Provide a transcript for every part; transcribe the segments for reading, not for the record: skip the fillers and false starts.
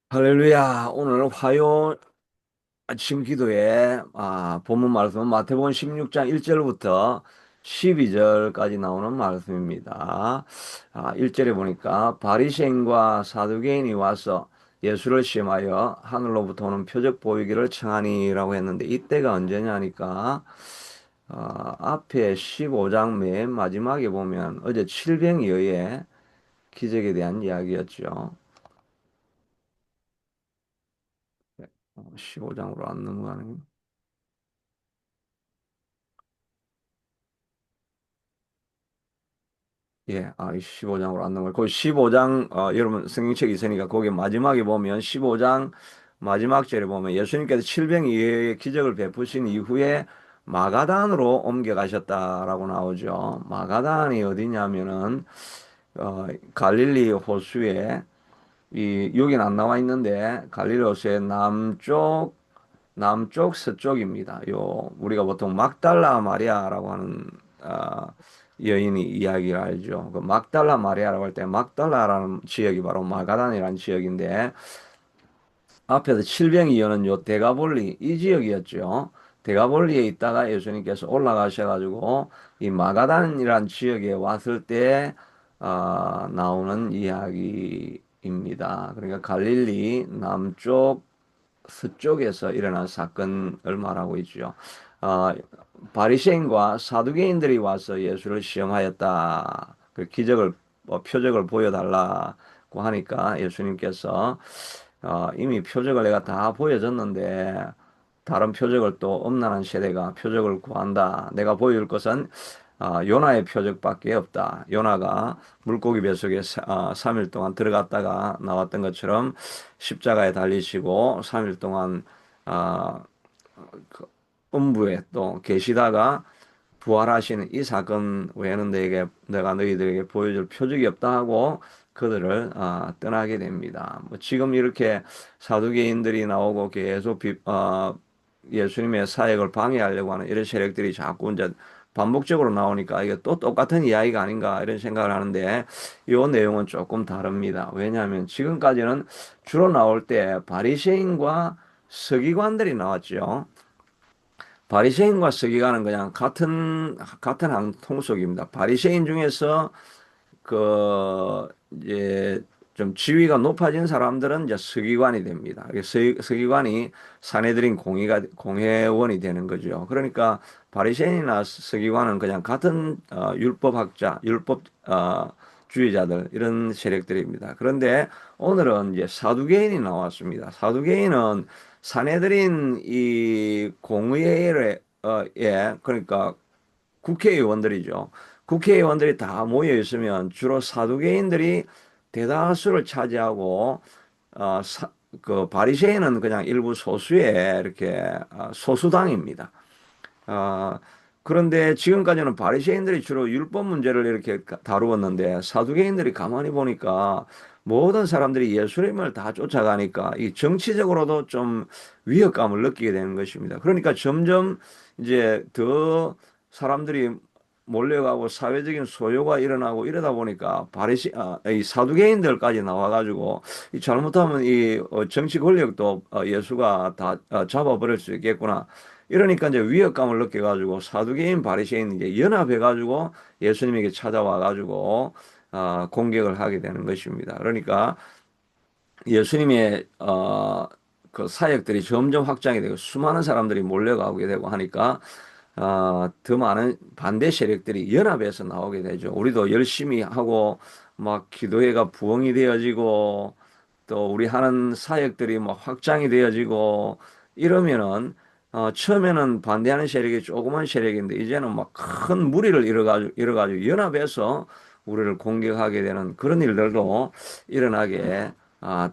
할렐루야. 오늘 화요 아침 기도에 본문 말씀은 마태복음 16장 1절부터 12절까지 나오는 말씀입니다. 1절에 보니까 바리새인과 사두개인이 와서 예수를 시험하여 하늘로부터 오는 표적 보이기를 청하니라고 했는데 이때가 언제냐니까 앞에 15장 맨 마지막에 보면 어제 칠병이어의 기적에 대한 이야기였죠. 15장으로 안 넘어가는. 예, 15장으로 안 넘어요. 그 15장, 여러분 성경책이 있으니까 거기 마지막에 보면 15장 마지막 절에 보면 예수님께서 칠병이의 기적을 베푸신 이후에 마가단으로 옮겨가셨다라고 나오죠. 마가단이 어디냐면은, 갈릴리 호수에, 여긴 안 나와 있는데, 갈릴리 호수의 남쪽 서쪽입니다. 우리가 보통 막달라 마리아라고 하는 아, 여인이 이야기를 알죠. 그 막달라 마리아라고 할 때 막달라라는 지역이 바로 마가단이라는 지역인데 앞에서 칠병이 여는 요 데가볼리 이 지역이었죠. 데가볼리에 있다가 예수님께서 올라가셔가지고 이 마가단이라는 지역에 왔을 때 나오는 이야기입니다. 그러니까 갈릴리 남쪽 서쪽에서 일어난 사건을 말하고 있죠. 어, 바리새인과 사두개인들이 와서 예수를 시험하였다. 그 기적을 표적을 보여달라고 하니까 예수님께서 이미 표적을 내가 다 보여줬는데 다른 표적을 또 엄난한 세대가 표적을 구한다. 내가 보여줄 것은 요나의 표적밖에 없다. 요나가 물고기 뱃속에 3일 동안 들어갔다가 나왔던 것처럼 십자가에 달리시고 3일 동안 아, 그 음부에 또 계시다가 부활하시는 이 사건 외에는 내가 너희들에게 보여줄 표적이 없다 하고 그들을 떠나게 됩니다. 뭐 지금 이렇게 사두개인들이 나오고 계속 예수님의 사역을 방해하려고 하는 이런 세력들이 자꾸 이제 반복적으로 나오니까 이게 또 똑같은 이야기가 아닌가 이런 생각을 하는데 이 내용은 조금 다릅니다. 왜냐하면 지금까지는 주로 나올 때 바리새인과 서기관들이 나왔죠. 바리새인과 서기관은 그냥 같은 항통속입니다. 바리새인 중에서 그 이제 좀 지위가 높아진 사람들은 이제 서기관이 됩니다. 서기관이 사내들인 공회원이 되는 거죠. 그러니까 바리새인이나 서기관은 그냥 같은 율법학자, 율법 주의자들 이런 세력들입니다. 그런데 오늘은 이제 사두개인이 나왔습니다. 사두개인은 사내들인 이 공의회에 그러니까 국회의원들이죠. 국회의원들이 다 모여 있으면 주로 사두개인들이 대다수를 차지하고 그 바리새인은 그냥 일부 소수의 이렇게 소수당입니다. 아, 그런데 지금까지는 바리새인들이 주로 율법 문제를 이렇게 다루었는데 사두개인들이 가만히 보니까 모든 사람들이 예수님을 다 쫓아가니까 이 정치적으로도 좀 위협감을 느끼게 되는 것입니다. 그러니까 점점 이제 더 사람들이 몰려가고 사회적인 소요가 일어나고 이러다 보니까 이 사두개인들까지 나와가지고 이 잘못하면 이 정치 권력도 예수가 다 잡아버릴 수 있겠구나. 이러니까 이제 위협감을 느껴가지고 사두개인 바리새인 이제 연합해가지고 예수님에게 찾아와가지고 공격을 하게 되는 것입니다. 그러니까 예수님의 그 사역들이 점점 확장이 되고 수많은 사람들이 몰려가게 되고 하니까 더 많은 반대 세력들이 연합해서 나오게 되죠. 우리도 열심히 하고 막 기도회가 부흥이 되어지고 또 우리 하는 사역들이 뭐 확장이 되어지고 이러면은 처음에는 반대하는 세력이 조그만 세력인데 이제는 막 큰 무리를 이뤄가지고 연합해서 우리를 공격하게 되는 그런 일들도 일어나게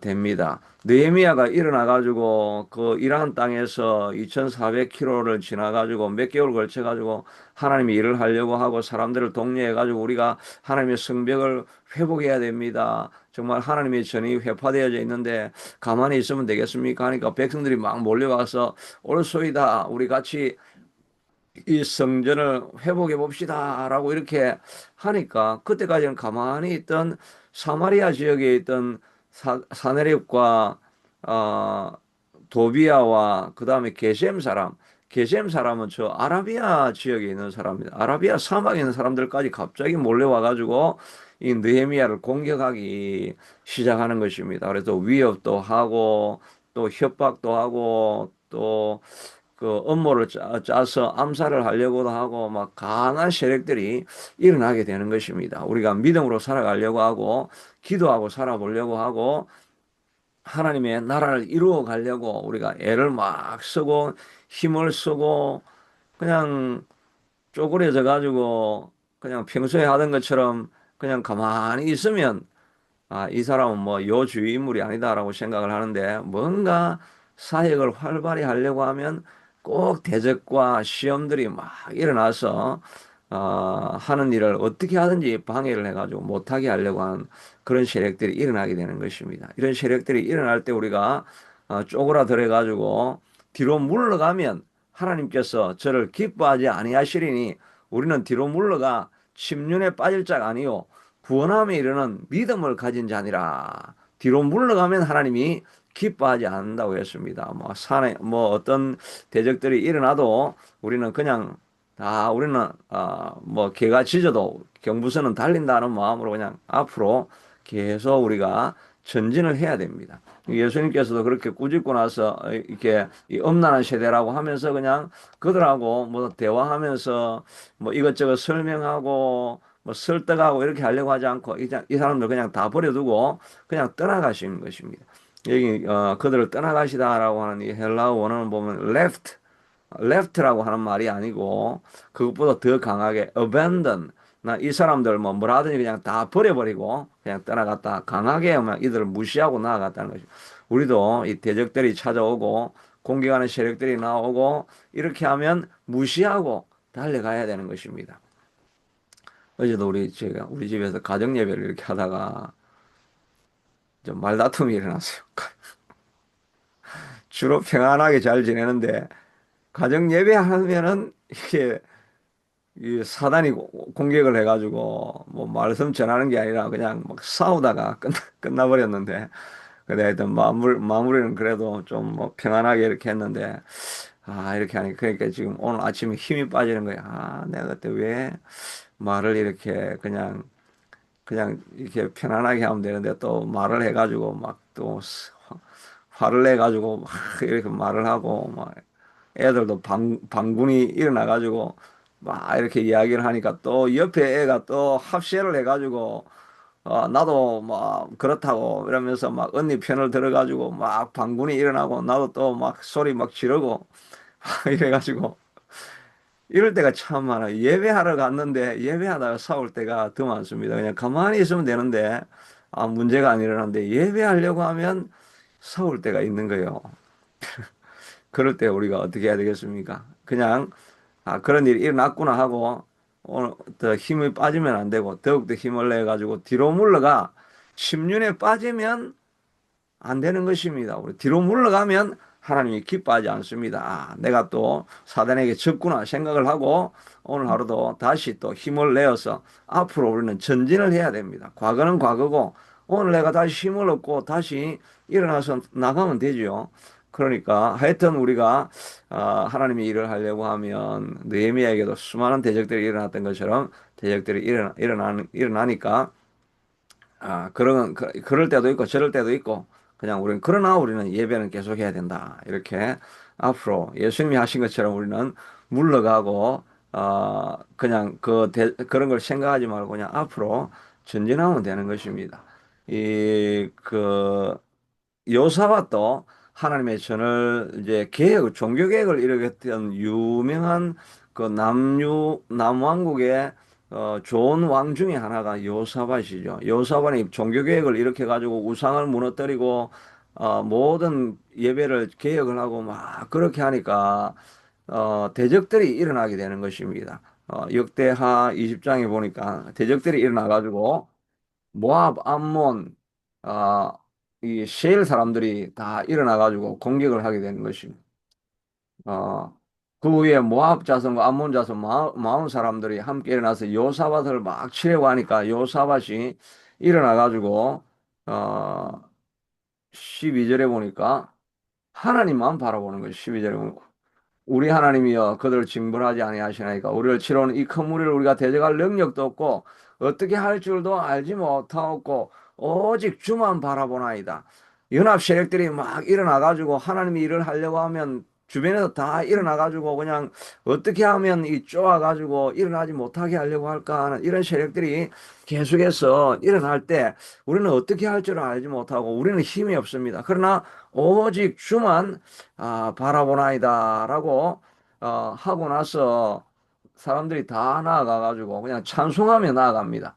됩니다. 느헤미야가 일어나가지고 그 이란 땅에서 2,400km를 지나가지고 몇 개월 걸쳐가지고 하나님이 일을 하려고 하고 사람들을 독려해가지고 우리가 하나님의 성벽을 회복해야 됩니다. 정말 하나님의 전이 회파되어져 있는데 가만히 있으면 되겠습니까? 하니까 백성들이 막 몰려와서 옳소이다. 우리 같이 이 성전을 회복해 봅시다라고 이렇게 하니까 그때까지는 가만히 있던 사마리아 지역에 있던 사내립과 어, 도비아와 그 다음에 게셈 사람, 게셈 사람은 저 아라비아 지역에 있는 사람입니다. 아라비아 사막에 있는 사람들까지 갑자기 몰려와가지고 이 느헤미야를 공격하기 시작하는 것입니다. 그래서 위협도 하고 또 협박도 하고 또 그 음모를 짜서 암살을 하려고도 하고 막 강한 세력들이 일어나게 되는 것입니다. 우리가 믿음으로 살아가려고 하고 기도하고 살아보려고 하고 하나님의 나라를 이루어 가려고 우리가 애를 막 쓰고 힘을 쓰고 그냥 쪼그려져 가지고 그냥 평소에 하던 것처럼 그냥 가만히 있으면 이 사람은 뭐 요주의 인물이 아니다라고 생각을 하는데 뭔가 사역을 활발히 하려고 하면 꼭 대적과 시험들이 막 일어나서 하는 일을 어떻게 하든지 방해를 해가지고 못하게 하려고 하는 그런 세력들이 일어나게 되는 것입니다. 이런 세력들이 일어날 때 우리가 쪼그라들어 가지고 뒤로 물러가면 하나님께서 저를 기뻐하지 아니하시리니 우리는 뒤로 물러가 침륜에 빠질 자가 아니요 구원함에 이르는 믿음을 가진 자니라. 뒤로 물러가면 하나님이 기뻐하지 않는다고 했습니다. 뭐 산에 뭐 어떤 대적들이 일어나도 우리는 그냥 우리는 뭐 개가 짖어도 경부선은 달린다는 마음으로 그냥 앞으로 계속 우리가 전진을 해야 됩니다. 예수님께서도 그렇게 꾸짖고 나서 이렇게 이 엄난한 세대라고 하면서 그냥 그들하고 뭐 대화하면서 뭐 이것저것 설명하고 뭐 설득하고 이렇게 하려고 하지 않고 이 사람들 그냥 다 버려두고 그냥 떠나가시는 것입니다. 여기 그들을 떠나가시다라고 하는 이 헬라어 원어는 보면 left라고 하는 말이 아니고 그것보다 더 강하게 abandon. 나 이 사람들 뭐 뭐라든지 그냥 다 버려버리고 그냥 떠나갔다. 강하게 막 이들을 무시하고 나아갔다는 것이. 우리도 이 대적들이 찾아오고 공격하는 세력들이 나오고 이렇게 하면 무시하고 달려가야 되는 것입니다. 어제도 제가 우리 집에서 가정 예배를 이렇게 하다가 좀 말다툼이 일어났어요. 주로 평안하게 잘 지내는데 가정 예배 하면은 이게 이 사단이 공격을 해가지고 뭐 말씀 전하는 게 아니라 그냥 막 싸우다가 끝나버렸는데 근데 하여튼 마무리는 그래도 좀 뭐 평안하게 이렇게 했는데 이렇게 하니까 그러니까 지금 오늘 아침에 힘이 빠지는 거야. 내가 그때 왜 말을 이렇게 그냥 이렇게 편안하게 하면 되는데 또 말을 해가지고 막 또 화를 내가지고 막 이렇게 말을 하고 막 애들도 반군이 일어나가지고 막 이렇게 이야기를 하니까 또 옆에 애가 또 합세를 해가지고 나도 막 그렇다고 이러면서 막 언니 편을 들어가지고 막 반군이 일어나고 나도 또 막 소리 막 지르고 이래가지고 이럴 때가 참 많아요. 예배하러 갔는데 예배하다가 싸울 때가 더 많습니다. 그냥 가만히 있으면 되는데 문제가 안 일어나는데 예배하려고 하면 싸울 때가 있는 거예요. 그럴 때 우리가 어떻게 해야 되겠습니까? 그냥 그런 일이 일어났구나 하고 오늘 더 힘이 빠지면 안 되고 더욱더 힘을 내 가지고 뒤로 물러가 심륜에 빠지면 안 되는 것입니다. 우리 뒤로 물러가면 하나님이 기뻐하지 않습니다. 내가 또 사단에게 졌구나 생각을 하고 오늘 하루도 다시 또 힘을 내어서 앞으로 우리는 전진을 해야 됩니다. 과거는 과거고 오늘 내가 다시 힘을 얻고 다시 일어나서 나가면 되죠. 그러니까 하여튼 우리가 하나님의 일을 하려고 하면 느헤미야에게도 수많은 대적들이 일어났던 것처럼 대적들이 일어나니까 그럴 때도 있고 저럴 때도 있고 그냥 그러나 우리는 예배는 계속 해야 된다. 이렇게 앞으로 예수님이 하신 것처럼 우리는 물러가고 그냥 그런 걸 생각하지 말고 그냥 앞으로 전진하면 되는 것입니다. 그 요사밭도 하나님의 전을 이제 종교 개혁을 일으켰던 유명한 그 남왕국의 좋은 왕 중에 하나가 요사밭이죠. 요사밭이 종교 개혁을 일으켜 가지고 우상을 무너뜨리고 모든 예배를 개혁을 하고 막 그렇게 하니까 대적들이 일어나게 되는 것입니다. 역대하 20장에 보니까 대적들이 일어나 가지고 모압, 암몬, 아, 이 세일 사람들이 다 일어나가지고 공격을 하게 되는 것입니다. 어, 그 후에 모압 자손과 암몬 자손 마흔 사람들이 함께 일어나서 요사밭을 막 치려고 하니까 요사밭이 일어나가지고 어, 12절에 보니까 하나님만 바라보는 거예요. 12절에 보면 우리 하나님이여 그들을 징벌하지 아니하시나이까 우리를 치러오는 이 큰 무리를 우리가 대적할 능력도 없고 어떻게 할 줄도 알지 못하고 오직 주만 바라보나이다. 연합 세력들이 막 일어나 가지고 하나님이 일을 하려고 하면 주변에서 다 일어나 가지고 그냥 어떻게 하면 이 쪼아 가지고 일어나지 못하게 하려고 할까 하는 이런 세력들이 계속해서 일어날 때 우리는 어떻게 할 줄을 알지 못하고 우리는 힘이 없습니다. 그러나 오직 주만 바라보나이다라고 하고 나서 사람들이 다 나아가가지고 그냥 찬송하며 나아갑니다.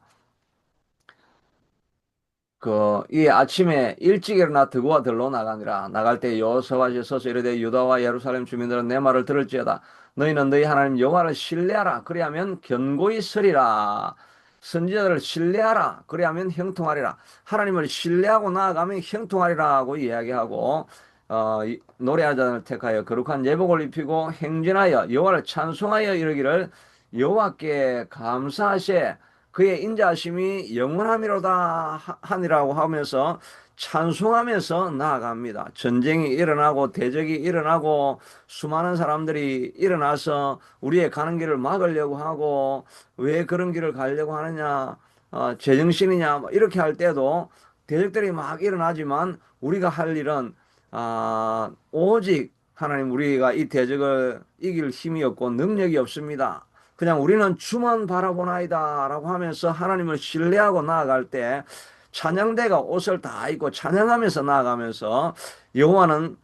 이 아침에 일찍 일어나 드고와 들로 나가니라. 나갈 때 여호수아가 서서 이르되 유다와 예루살렘 주민들은 내 말을 들을지어다. 너희는 너희 하나님 여호와를 신뢰하라. 그리하면 견고히 서리라. 선지자들을 신뢰하라. 그리하면 형통하리라. 하나님을 신뢰하고 나아가면 형통하리라고 이야기하고 노래하자를 택하여 거룩한 예복을 입히고 행진하여 여호와를 찬송하여 이르기를 여호와께 감사하세 그의 인자하심이 영원함이로다 하니라고 하면서 찬송하면서 나아갑니다. 전쟁이 일어나고 대적이 일어나고 수많은 사람들이 일어나서 우리의 가는 길을 막으려고 하고 왜 그런 길을 가려고 하느냐 제정신이냐 뭐 이렇게 할 때도 대적들이 막 일어나지만 우리가 할 일은 오직 하나님 우리가 이 대적을 이길 힘이 없고 능력이 없습니다. 그냥 우리는 주만 바라보나이다 라고 하면서 하나님을 신뢰하고 나아갈 때 찬양대가 옷을 다 입고 찬양하면서 나아가면서 여호와는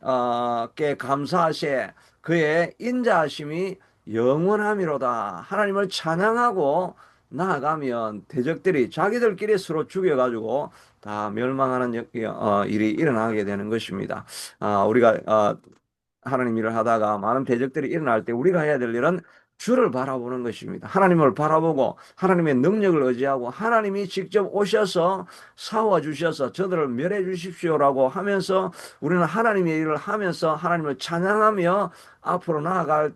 께 감사하세 그의 인자하심이 영원함이로다 하나님을 찬양하고 나아가면 대적들이 자기들끼리 서로 죽여가지고 다 멸망하는 일이 일어나게 되는 것입니다. 우리가 하나님 일을 하다가 많은 대적들이 일어날 때 우리가 해야 될 일은 주를 바라보는 것입니다. 하나님을 바라보고 하나님의 능력을 의지하고 하나님이 직접 오셔서 싸워 주셔서 저들을 멸해 주십시오라고 하면서 우리는 하나님의 일을 하면서 하나님을 찬양하며 앞으로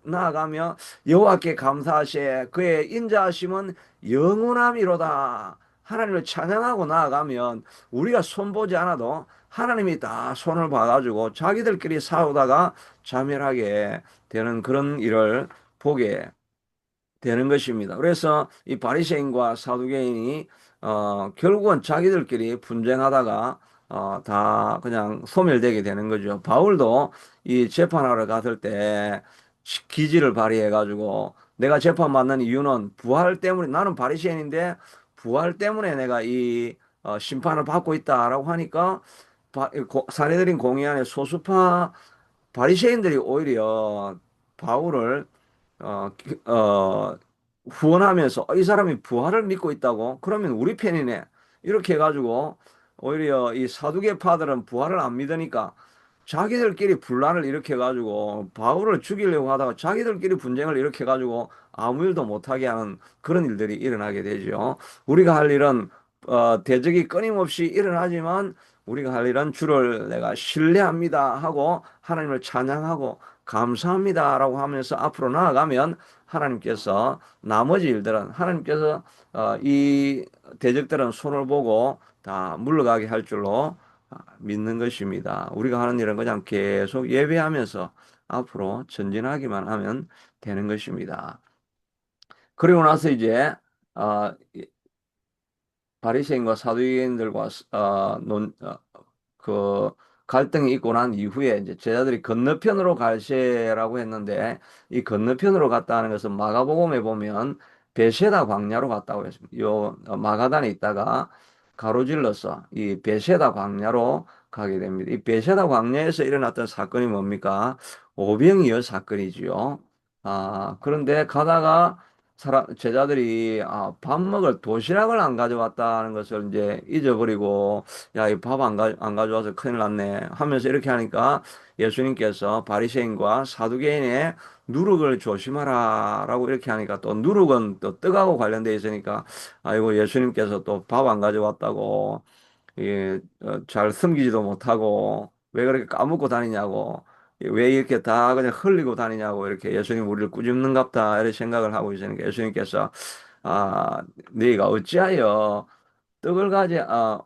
나아가며 여호와께 감사하시에 그의 인자하심은 영원함이로다. 하나님을 찬양하고 나아가면 우리가 손보지 않아도 하나님이 다 손을 봐가지고 자기들끼리 싸우다가 자멸하게 되는 그런 일을 보게 되는 것입니다. 그래서 이 바리새인과 사두개인이 결국은 자기들끼리 분쟁하다가 다 그냥 소멸되게 되는 거죠. 바울도 이 재판하러 갔을 때 기지를 발휘해 가지고 내가 재판받는 이유는 부활 때문에 나는 바리새인인데 부활 때문에 내가 이 심판을 받고 있다라고 하니까 사내들인 공의안에 소수파 바리새인들이 오히려 바울을 어, 후원하면서 이 사람이 부활을 믿고 있다고? 그러면 우리 편이네. 이렇게 해가지고 오히려 이 사두개파들은 부활을 안 믿으니까 자기들끼리 분란을 일으켜가지고 바울을 죽이려고 하다가 자기들끼리 분쟁을 일으켜가지고 아무 일도 못하게 하는 그런 일들이 일어나게 되죠. 우리가 할 일은 대적이 끊임없이 일어나지만 우리가 할 일은 주를 내가 신뢰합니다 하고 하나님을 찬양하고 감사합니다라고 하면서 앞으로 나아가면 하나님께서 나머지 일들은 하나님께서 이 대적들은 손을 보고 다 물러가게 할 줄로 믿는 것입니다. 우리가 하는 일은 그냥 계속 예배하면서 앞으로 전진하기만 하면 되는 것입니다. 그리고 나서 이제 어, 바리새인과 사두개인들과 그 갈등이 있고 난 이후에 이제 제자들이 건너편으로 갈세라고 했는데 이 건너편으로 갔다는 것은 마가복음에 보면 베세다 광야로 갔다고 했습니다. 요 마가단에 있다가 가로질러서 이 베세다 광야로 가게 됩니다. 이 베세다 광야에서 일어났던 사건이 뭡니까? 오병이어 사건이지요. 그런데 가다가 제자들이 밥 먹을 도시락을 안 가져왔다는 것을 이제 잊어버리고 야, 이 밥 안 가져와서 큰일 났네 하면서 이렇게 하니까 예수님께서 바리새인과 사두개인의 누룩을 조심하라라고 이렇게 하니까 또 누룩은 또 떡하고 관련돼 있으니까 아이고 예수님께서 또 밥 안 가져왔다고 잘 숨기지도 못하고 왜 그렇게 까먹고 다니냐고 왜 이렇게 다 그냥 흘리고 다니냐고 이렇게 예수님 우리를 꾸짖는갑다 이런 생각을 하고 있으니까 예수님께서 아 너희가 어찌하여 떡을 가지 어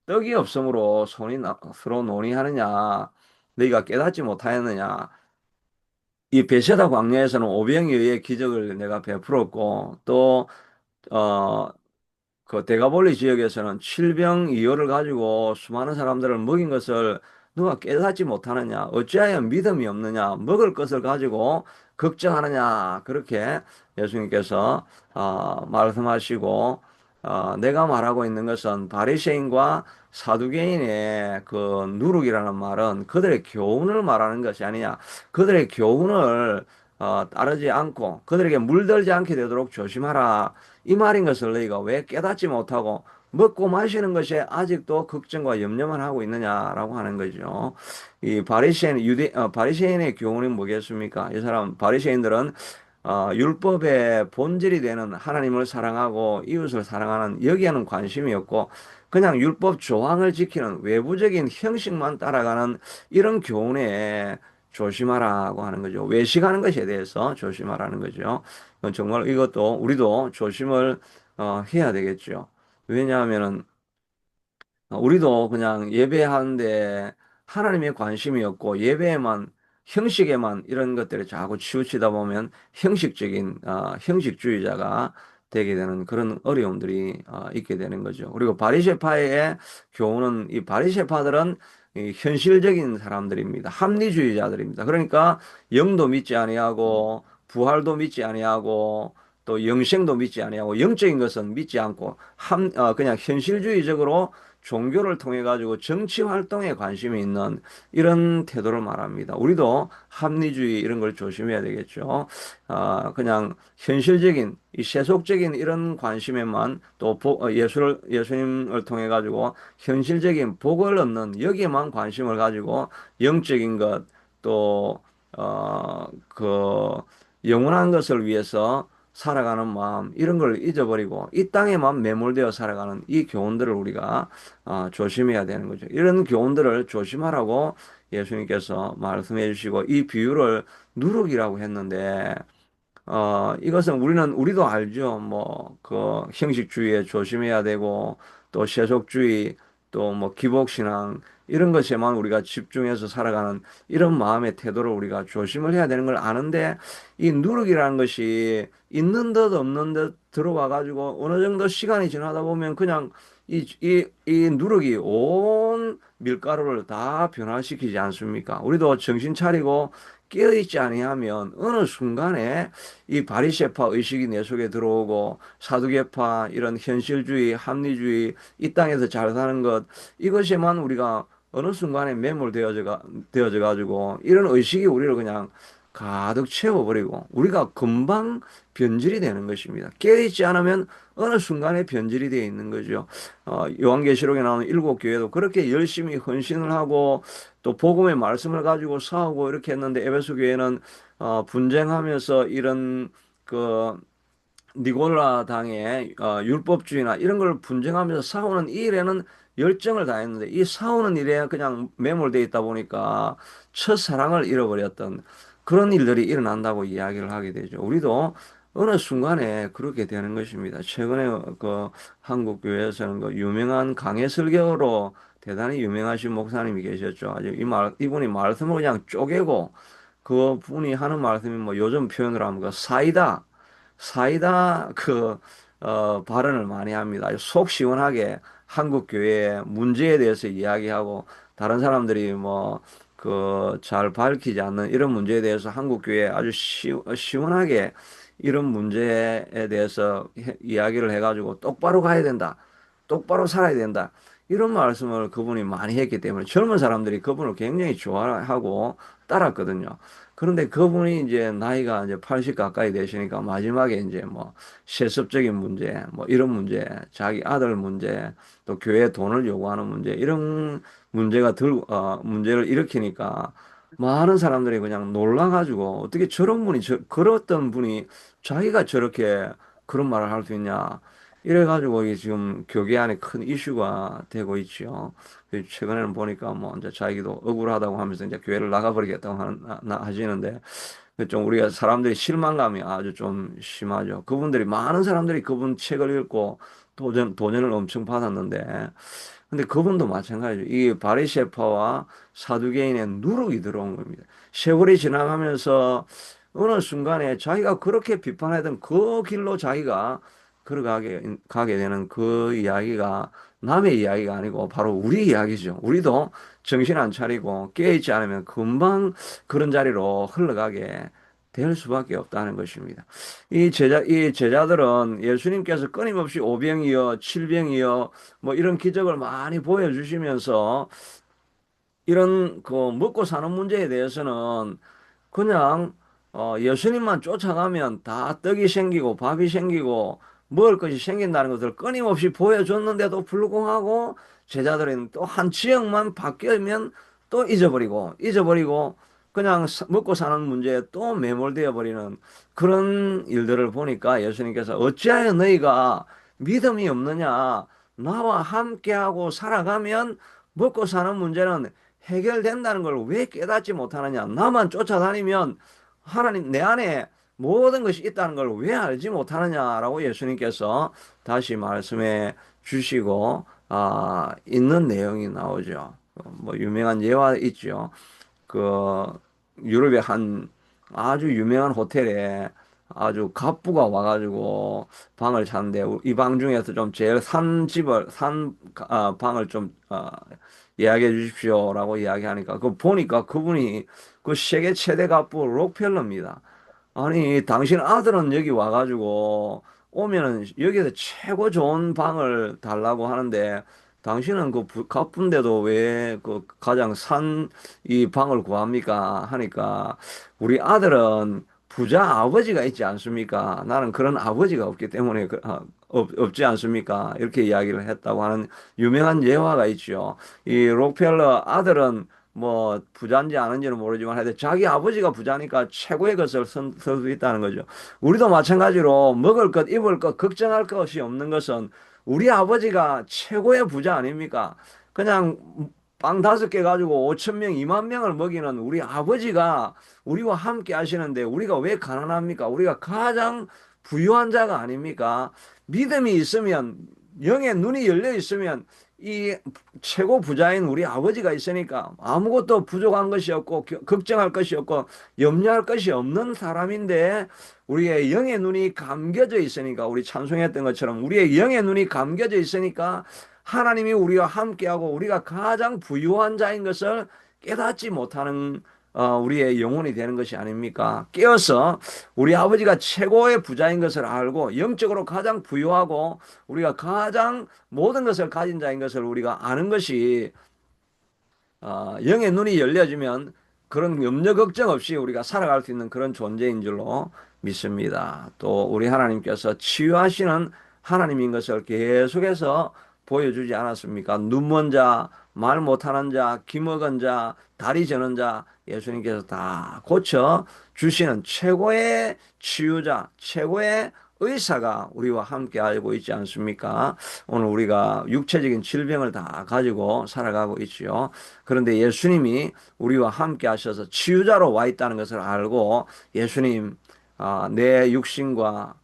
떡이 없으므로 서로 논의하느냐, 너희가 깨닫지 못하였느냐. 이 베세다 광야에서는 오병이어의 기적을 내가 베풀었고, 또 어, 그 데가볼리 지역에서는 칠병이어를 가지고 수많은 사람들을 먹인 것을 누가 깨닫지 못하느냐? 어찌하여 믿음이 없느냐? 먹을 것을 가지고 걱정하느냐? 그렇게 예수님께서 말씀하시고, 내가 말하고 있는 것은 바리새인과 사두개인의 그 누룩이라는 말은 그들의 교훈을 말하는 것이 아니냐? 그들의 교훈을 따르지 않고 그들에게 물들지 않게 되도록 조심하라. 이 말인 것을 너희가 왜 깨닫지 못하고 먹고 마시는 것에 아직도 걱정과 염려만 하고 있느냐라고 하는 거죠. 이 바리새인의 교훈이 뭐겠습니까? 이 사람 바리새인들은 율법의 본질이 되는 하나님을 사랑하고 이웃을 사랑하는 여기에는 관심이 없고 그냥 율법 조항을 지키는 외부적인 형식만 따라가는 이런 교훈에 조심하라고 하는 거죠. 외식하는 것에 대해서 조심하라는 거죠. 정말 이것도 우리도 조심을 해야 되겠죠. 왜냐하면은 우리도 그냥 예배하는데 하나님의 관심이 없고 예배에만 형식에만 이런 것들에 자꾸 치우치다 보면 형식주의자가 되게 되는 그런 어려움들이 있게 되는 거죠. 그리고 바리새파의 교훈은 이 바리새파들은 이 현실적인 사람들입니다. 합리주의자들입니다. 그러니까 영도 믿지 아니하고 부활도 믿지 아니하고 또 영생도 믿지 아니하고 영적인 것은 믿지 않고 그냥 현실주의적으로 종교를 통해 가지고 정치 활동에 관심이 있는 이런 태도를 말합니다. 우리도 합리주의 이런 걸 조심해야 되겠죠. 그냥 현실적인 이 세속적인 이런 관심에만 또 예수님을 통해 가지고 현실적인 복을 얻는 여기에만 관심을 가지고 영적인 것 또 그 영원한 것을 위해서 살아가는 마음 이런 걸 잊어버리고 이 땅에만 매몰되어 살아가는 이 교훈들을 우리가 조심해야 되는 거죠. 이런 교훈들을 조심하라고 예수님께서 말씀해 주시고 이 비유를 누룩이라고 했는데 이것은 우리도 알죠. 뭐, 형식주의에 조심해야 되고, 또 세속주의, 또 뭐, 기복신앙, 이런 것에만 우리가 집중해서 살아가는 이런 마음의 태도를 우리가 조심을 해야 되는 걸 아는데, 이 누룩이라는 것이 있는 듯 없는 듯 들어와 가지고 어느 정도 시간이 지나다 보면 그냥 이 누룩이 온 밀가루를 다 변화시키지 않습니까? 우리도 정신 차리고 깨어있지 아니하면 어느 순간에 이 바리새파 의식이 내 속에 들어오고 사두개파 이런 현실주의, 합리주의, 이 땅에서 잘 사는 것 이것에만 우리가 어느 순간에 되어져 가지고 이런 의식이 우리를 그냥 가득 채워버리고 우리가 금방 변질이 되는 것입니다. 깨어있지 않으면 어느 순간에 변질이 되어 있는 거죠. 요한계시록에 나오는 일곱 교회도 그렇게 열심히 헌신을 하고 또 복음의 말씀을 가지고 싸우고 이렇게 했는데 에베소 교회는 분쟁하면서 이런 그 니골라 당의 율법주의나 이런 걸 분쟁하면서 싸우는 이 일에는 열정을 다했는데 이 싸우는 일에 그냥 매몰되어 있다 보니까 첫사랑을 잃어버렸던 그런 일들이 일어난다고 이야기를 하게 되죠. 우리도 어느 순간에 그렇게 되는 것입니다. 최근에 그 한국 교회에서는 그 유명한 강해설교로 대단히 유명하신 목사님이 계셨죠. 아주 이분이 말씀을 그냥 쪼개고 그 분이 하는 말씀이 뭐 요즘 표현으로 하면 그 사이다 발언을 많이 합니다. 아주 속 시원하게 한국 교회의 문제에 대해서 이야기하고 다른 사람들이 뭐 잘 밝히지 않는 이런 문제에 대해서 한국 교회 아주 시원하게 이런 문제에 대해서 이야기를 해가지고 똑바로 가야 된다. 똑바로 살아야 된다. 이런 말씀을 그분이 많이 했기 때문에 젊은 사람들이 그분을 굉장히 좋아하고 따랐거든요. 그런데 그분이 이제 나이가 이제 80 가까이 되시니까 마지막에 이제 뭐 세습적인 문제, 뭐 이런 문제, 자기 아들 문제, 또 교회 돈을 요구하는 문제, 이런 문제를 일으키니까 많은 사람들이 그냥 놀라가지고 어떻게 그랬던 분이 자기가 저렇게 그런 말을 할 수 있냐. 이래가지고 이게 지금 교계 안에 큰 이슈가 되고 있죠. 최근에는 보니까 뭐 이제 자기도 억울하다고 하면서 이제 교회를 나가버리겠다고 하시는데 좀 우리가 사람들이 실망감이 아주 좀 심하죠. 많은 사람들이 그분 책을 읽고 도전을 엄청 받았는데 근데 그분도 마찬가지죠. 이 바리새파와 사두개인의 누룩이 들어온 겁니다. 세월이 지나가면서 어느 순간에 자기가 그렇게 비판하던 그 길로 자기가 가게 되는 그 이야기가 남의 이야기가 아니고 바로 우리 이야기죠. 우리도 정신 안 차리고 깨어있지 않으면 금방 그런 자리로 흘러가게 될 수밖에 없다는 것입니다. 이 제자들은 예수님께서 끊임없이 오병이어, 칠병이어, 뭐 이런 기적을 많이 보여주시면서 이런 그 먹고 사는 문제에 대해서는 그냥 예수님만 쫓아가면 다 떡이 생기고 밥이 생기고 먹을 것이 생긴다는 것을 끊임없이 보여줬는데도 불구하고 제자들은 또 한 지역만 바뀌면 또 잊어버리고 그냥 먹고 사는 문제에 또 매몰되어 버리는 그런 일들을 보니까 예수님께서 어찌하여 너희가 믿음이 없느냐? 나와 함께하고 살아가면 먹고 사는 문제는 해결된다는 걸 왜 깨닫지 못하느냐? 나만 쫓아다니면 하나님 내 안에 모든 것이 있다는 걸 왜 알지 못하느냐라고 예수님께서 다시 말씀해 주시고 있는 내용이 나오죠. 뭐 유명한 예화 있죠. 그 유럽의 한 아주 유명한 호텔에 아주 갑부가 와가지고 방을 잤는데 이 방 중에서 좀 제일 산 방을 좀 예약해 주십시오라고 이야기하니까 그 보니까 그분이 그 세계 최대 갑부 록펠러입니다. 아니 당신 아들은 여기 와가지고 오면은 여기서 최고 좋은 방을 달라고 하는데 당신은 가쁜데도 왜 그 가장 산 이 방을 구합니까? 하니까 우리 아들은 부자 아버지가 있지 않습니까? 나는 그런 아버지가 없기 때문에 없지 않습니까? 이렇게 이야기를 했다고 하는 유명한 예화가 있죠. 이 록펠러 아들은 뭐 부자인지 아닌지는 모르지만 하여튼 자기 아버지가 부자니까 최고의 것을 쓸수 있다는 거죠. 우리도 마찬가지로 먹을 것, 입을 것, 걱정할 것이 없는 것은 우리 아버지가 최고의 부자 아닙니까? 그냥 빵 5개 가지고 5천 명, 2만 명을 먹이는 우리 아버지가 우리와 함께 하시는데 우리가 왜 가난합니까? 우리가 가장 부유한 자가 아닙니까? 믿음이 있으면, 영의 눈이 열려 있으면 이 최고 부자인 우리 아버지가 있으니까 아무것도 부족한 것이 없고 걱정할 것이 없고 염려할 것이 없는 사람인데 우리의 영의 눈이 감겨져 있으니까 우리 찬송했던 것처럼 우리의 영의 눈이 감겨져 있으니까 하나님이 우리와 함께하고 우리가 가장 부유한 자인 것을 깨닫지 못하는 우리의 영혼이 되는 것이 아닙니까? 깨어서 우리 아버지가 최고의 부자인 것을 알고 영적으로 가장 부유하고 우리가 가장 모든 것을 가진 자인 것을 우리가 아는 것이 영의 눈이 열려지면 그런 염려 걱정 없이 우리가 살아갈 수 있는 그런 존재인 줄로 믿습니다. 또 우리 하나님께서 치유하시는 하나님인 것을 계속해서 보여주지 않았습니까? 눈먼 자, 말 못하는 자, 기먹은 자, 다리 저는 자, 예수님께서 다 고쳐 주시는 최고의 치유자, 최고의 의사가 우리와 함께 알고 있지 않습니까? 오늘 우리가 육체적인 질병을 다 가지고 살아가고 있지요. 그런데 예수님이 우리와 함께 하셔서 치유자로 와 있다는 것을 알고 예수님, 내 육신과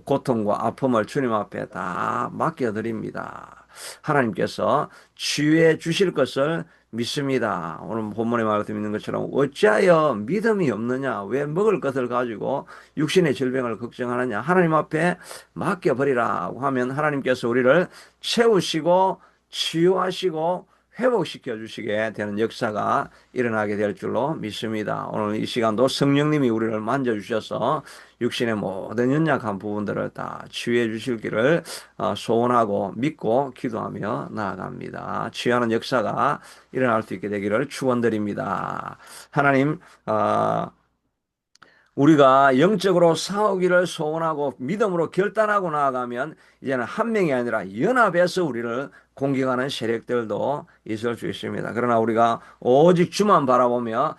고통과 아픔을 주님 앞에 다 맡겨드립니다. 하나님께서 치유해 주실 것을 믿습니다. 오늘 본문에 말씀 있는 것처럼 어찌하여 믿음이 없느냐? 왜 먹을 것을 가지고 육신의 질병을 걱정하느냐? 하나님 앞에 맡겨버리라고 하면 하나님께서 우리를 채우시고 치유하시고 회복시켜 주시게 되는 역사가 일어나게 될 줄로 믿습니다. 오늘 이 시간도 성령님이 우리를 만져주셔서 육신의 모든 연약한 부분들을 다 치유해 주실 길을 소원하고 믿고 기도하며 나아갑니다. 치유하는 역사가 일어날 수 있게 되기를 축원드립니다. 하나님, 우리가 영적으로 싸우기를 소원하고 믿음으로 결단하고 나아가면 이제는 한 명이 아니라 연합해서 우리를 공격하는 세력들도 있을 수 있습니다. 그러나 우리가 오직 주만 바라보며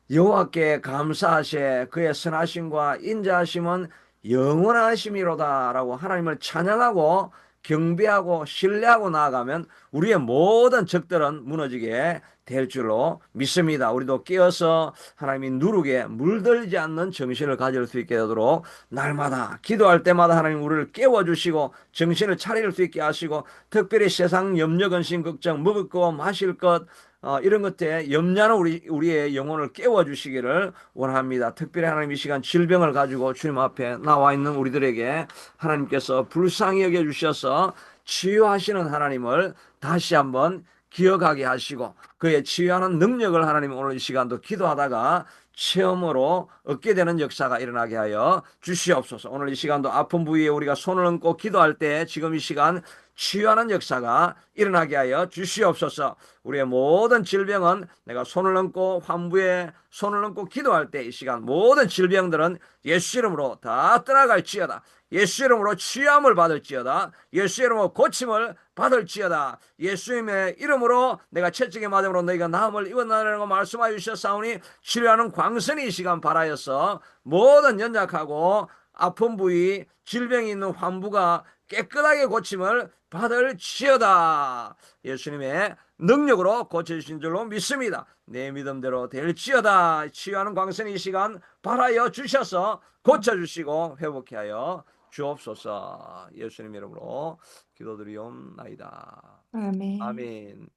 여호와께 감사하시에 그의 선하심과 인자하심은 영원하심이로다라고 하나님을 찬양하고 경배하고 신뢰하고 나아가면 우리의 모든 적들은 무너지게 될 줄로 믿습니다. 우리도 깨어서 하나님이 누룩에 물들지 않는 정신을 가질 수 있게 되도록 날마다 기도할 때마다 하나님 우리를 깨워주시고 정신을 차릴 수 있게 하시고, 특별히 세상 염려 근심 걱정 먹을 것 마실 것 이런 것에 염려는 우리의 영혼을 깨워주시기를 원합니다. 특별히 하나님 이 시간 질병을 가지고 주님 앞에 나와 있는 우리들에게 하나님께서 불쌍히 여겨주셔서 치유하시는 하나님을 다시 한번 기억하게 하시고, 그의 치유하는 능력을 하나님 오늘 이 시간도 기도하다가 체험으로 얻게 되는 역사가 일어나게 하여 주시옵소서. 오늘 이 시간도 아픈 부위에 우리가 손을 얹고 기도할 때 지금 이 시간 치유하는 역사가 일어나게 하여 주시옵소서. 우리의 모든 질병은 내가 손을 얹고 환부에 손을 얹고 기도할 때 이 시간 모든 질병들은 예수 이름으로 다 떠나갈지어다. 예수 이름으로 치유함을 받을지어다. 예수 이름으로 고침을 받을지어다. 예수님의 이름으로 내가 채찍에 맞음으로 너희가 나음을 입었나라고 말씀하여 주셨사오니 치료하는 광선이 이 시간 발하여서 모든 연약하고 아픈 부위 질병이 있는 환부가 깨끗하게 고침을 받을지어다. 예수님의 능력으로 고쳐주신 줄로 믿습니다. 내 믿음대로 될지어다. 치유하는 광선이 이 시간 발하여 주셔서 고쳐주시고 회복케 하여 주옵소서. 예수님 이름으로 기도드리옵나이다. 아멘. 아멘.